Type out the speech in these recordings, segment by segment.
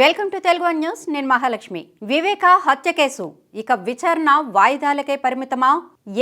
Welcome to Telugu one news. నేను మహాలక్ష్మి. వివేక హత్య case ఇక విచారణ వాయిదాలకే పరిమితమా?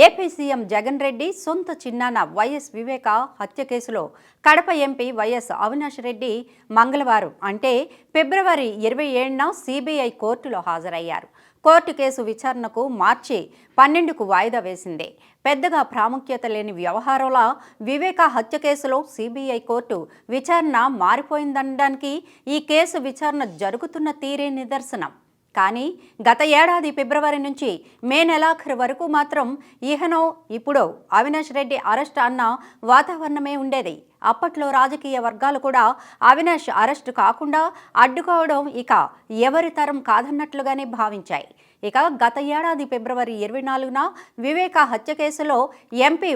ఏపీ సీఎం జగన్ రెడ్డి సొంత చిన్నాన్న వైఎస్ వివేక హత్య కేసులో కడప ఎంపీ వైఎస్ అవినాష్ రెడ్డి మంగళవారం అంటే ఫిబ్రవరి 27న సిబిఐ కోర్టులో హాజరయ్యారు. కోర్టు కేసు విచారణకు మార్చి 12కు వాయిదా వేసింది. పెద్దగా ప్రాముఖ్యత లేని వ్యవహారంలో వివేక హత్య కేసులో సిబిఐ కోర్టు విచారణ మారిపోయిందనడానికి ఈ కేసు విచారణ జరుగుతున్న తీరే నిదర్శనం. కానీ గత ఏడాది ఫిబ్రవరి నుంచి మే నెలాఖరు వరకు మాత్రం ఇహనో ఇప్పుడో అవినాష్ రెడ్డి అరెస్ట్ అన్న వాతావరణమే ఉండేది. అప్పట్లో రాజకీయ వర్గాలు కూడా అవినాష్ అరెస్టు కాకుండా అడ్డుకోవడం ఇక ఎవరి తరం కాదన్నట్లుగానే భావించాయి. ఇక గత ఏడాది ఫిబ్రవరి 24న వివేక హత్య కేసులో ఎంపీ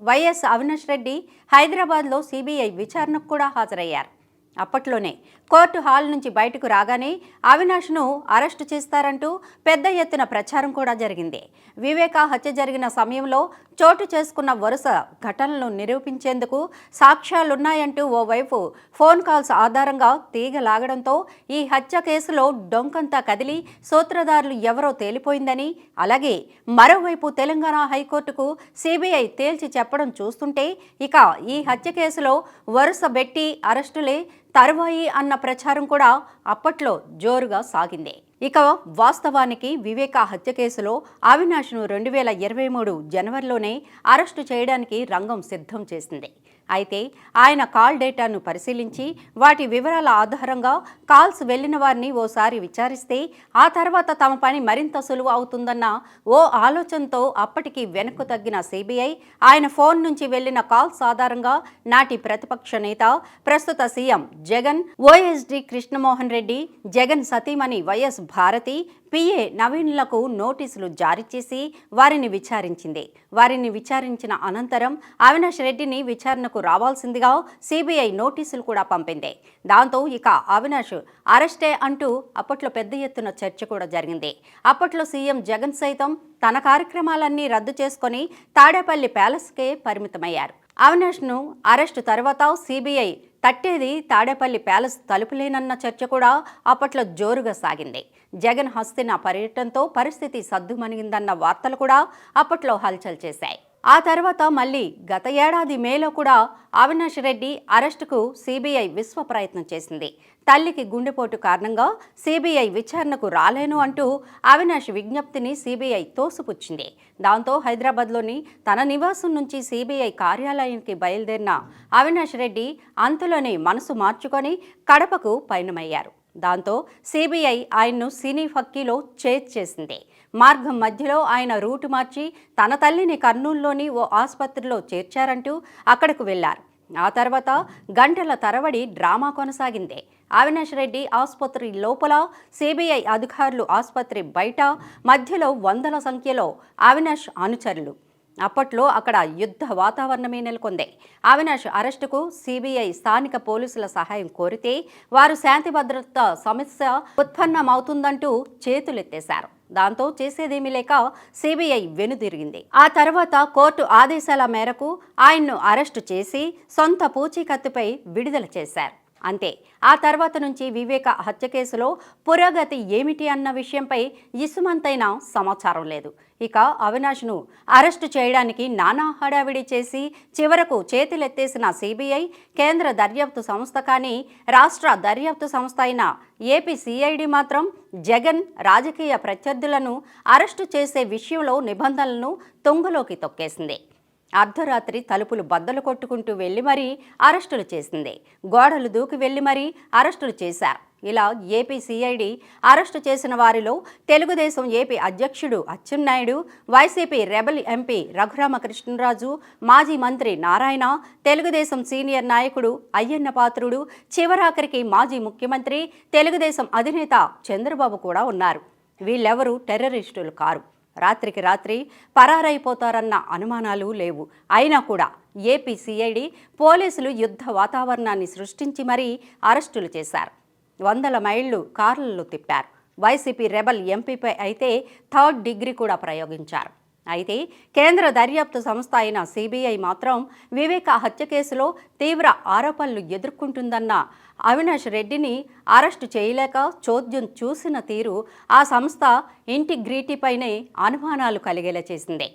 వైఎస్ అవినాష్ రెడ్డి హైదరాబాద్లో సిబిఐ విచారణకు కూడా హాజరయ్యారు. అప్పట్లోనే కోర్టు హాల్ నుంచి బయటకు రాగానే అవినాష్ను అరెస్టు చేస్తారంటూ పెద్ద ఎత్తున ప్రచారం కూడా జరిగింది. వివేక హత్య జరిగిన సమయంలో చోటు చేసుకున్న వరుస ఘటనలను నిరూపించేందుకు సాక్ష్యాలున్నాయంటూ ఓవైపు ఫోన్ కాల్స్ ఆధారంగా తీగ లాగడంతో ఈ హత్య కేసులో డొంకంతా కదిలి సూత్రధారులు ఎవరో తేలిపోయిందని, అలాగే మరోవైపు తెలంగాణ హైకోర్టుకు సిబిఐ తేల్చి చెప్పడం చూస్తుంటే ఇక ఈ హత్య కేసులో వరుస బెట్టి అరెస్టులే తరువాయి అన్న ప్రచారం కూడా అప్పట్లో జోరుగా సాగింది. ఇక వాస్తవానికి వివేక హత్య కేసులో అవినాష్ను 2023 జనవరిలోనే అరెస్టు చేయడానికి రంగం సిద్ధం చేసింది. అయితే ఆయన కాల్ డేటాను పరిశీలించి వాటి వివరాల ఆధారంగా కాల్స్ వెళ్లిన వారిని ఓసారి విచారిస్తే ఆ తర్వాత తమ పని మరింత సులువు అవుతుందన్న ఓ ఆలోచనతో అప్పటికి వెనక్కు తగ్గిన సిబిఐ ఆయన ఫోన్ నుంచి వెళ్లిన కాల్స్ ఆధారంగా నాటి ప్రతిపక్ష నేత ప్రస్తుత సీఎం జగన్, ఓఎస్డీ కృష్ణమోహన్ రెడ్డి, జగన్ సతీమణి వైఎస్ భారతి, పిఏ నవీన్లకు నోటీసులు జారీ చేసి వారిని విచారించింది. వారిని విచారించిన అనంతరం అవినాష్ రెడ్డిని విచారణకు రావాల్సిందిగా సిబిఐ నోటీసులు కూడా పంపింది. దాంతో ఇక అవినాష్ అరెస్టే అంటూ అప్పట్లో పెద్ద ఎత్తున చర్చ కూడా జరిగింది. అప్పట్లో సీఎం జగన్ సైతం తన కార్యక్రమాలన్నీ రద్దు చేసుకొని తాడేపల్లి ప్యాలెస్కే పరిమితమయ్యారు. అవినాష్ను అరెస్టు తర్వాత సిబిఐ తట్టేది తాడేపల్లి ప్యాలెస్ తలుపులేనన్న చర్చ కూడా అప్పట్లో జోరుగా సాగింది. జగన్ హస్తిన పర్యటనతో పరిస్థితి సద్దుమణిగిందన్న వార్తలు కూడా అప్పట్లో హల్చల్ చేశాయి. ఆ తర్వాత మళ్ళీ గత ఏడాది మేలో కూడా అవినాష్ రెడ్డి అరెస్టుకు సిబిఐ విశ్వ ప్రయత్నం చేసింది. తల్లికి గుండెపోటు కారణంగా సిబిఐ విచారణకు రాలేను అంటూ అవినాష్ విజ్ఞప్తిని సిబిఐ తోసిపుచ్చింది. దాంతో హైదరాబాద్లోని తన నివాసం నుంచి సిబిఐ కార్యాలయానికి బయలుదేరిన అవినాష్ రెడ్డి అంతులోనే మనసు మార్చుకొని కడపకు పయనమయ్యారు. దాంతో సిబిఐ ఆయన్ను సినీ ఫక్కీలో చేర్చేసింది. మార్గం మధ్యలో ఆయన రూటు మార్చి తన తల్లిని కర్నూలులోని ఓ ఆసుపత్రిలో చేర్చారంటూ అక్కడకు వెళ్లారు. ఆ తర్వాత గంటల తరబడి డ్రామా కొనసాగింది. అవినాష్ రెడ్డి ఆసుపత్రి లోపల, సిబిఐ అధికారులు ఆసుపత్రి బయట, మధ్యలో వందల సంఖ్యలో అవినాష్ అనుచరులు. అప్పట్లో అక్కడ యుద్ధ వాతావరణమే నెలకొంది. అవినాష్ అరెస్టుకు సిబిఐ స్థానిక పోలీసుల సహాయం కోరితే వారు శాంతి భద్రత సమస్య ఉత్పన్నమవుతుందంటూ చేతులెత్తేశారు. దాంతో చేసేదేమీ లేక సిబిఐ వెనుదిరిగింది. ఆ తర్వాత కోర్టు ఆదేశాల మేరకు ఆయన్ను అరెస్టు చేసి సొంత పూచీకత్తుపై విడుదల చేశారు. అంతే. ఆ తర్వాత నుంచి వివేక హత్య కేసులో పురోగతి ఏమిటి అన్న విషయంపై ఇసుమంతైన సమాచారం లేదు. ఇక అవినాష్ను అరెస్టు చేయడానికి నానా హడావిడి చేసి చివరకు చేతులెత్తేసిన సిబిఐ కేంద్ర దర్యాప్తు సంస్థ కానీ రాష్ట్ర దర్యాప్తు సంస్థ అయిన ఏపీ సిఐడి మాత్రం జగన్ రాజకీయ ప్రత్యర్థులను అరెస్టు చేసే విషయంలో నిబంధనలను తుంగలోకి తొక్కేసింది. అర్ధరాత్రి తలుపులు బద్దలు కొట్టుకుంటూ వెళ్లి మరీ అరెస్టులు చేసింది. గోడలు దూకి వెళ్లి మరీ అరెస్టులు చేశారు. ఇలా ఏపీ సిఐడి అరెస్టు చేసిన వారిలో తెలుగుదేశం ఏపీ అధ్యక్షుడు Atchannaidu, YCP rebel MP Raghurama Krishna Raju, మాజీ మంత్రి నారాయణ, తెలుగుదేశం సీనియర్ నాయకుడు అయ్యన్న పాత్రుడు, చివరాఖరికి మాజీ ముఖ్యమంత్రి తెలుగుదేశం అధినేత చంద్రబాబు కూడా ఉన్నారు. వీళ్ళెవరూ టెర్రరిస్టులు కారు. రాత్రికి రాత్రి పరారైపోతారన్న అనుమానాలు లేవు. అయినా కూడా ఏపీ సిఐడి పోలీసులు యుద్ధ వాతావరణాన్ని సృష్టించి మరీ అరెస్టులు చేశారు. వందల మైళ్లు కార్లలో తిప్పారు. వైసీపీ రెబల్ ఎంపీపై అయితే 3rd డిగ్రీ కూడా ప్రయోగించారు. అయితే కేంద్ర దర్యాప్తు సంస్థ అయిన సిబిఐ మాత్రం వివేక హత్య కేసులో తీవ్ర ఆరోపణలు ఎదుర్కొంటుందన్న అవినాష్ రెడ్డిని అరెస్టు చేయలేక చోద్యం చూసిన తీరు ఆ సంస్థ ఇంటిగ్రిటీపైనే అనుమానాలు కలిగేలా చేసింది.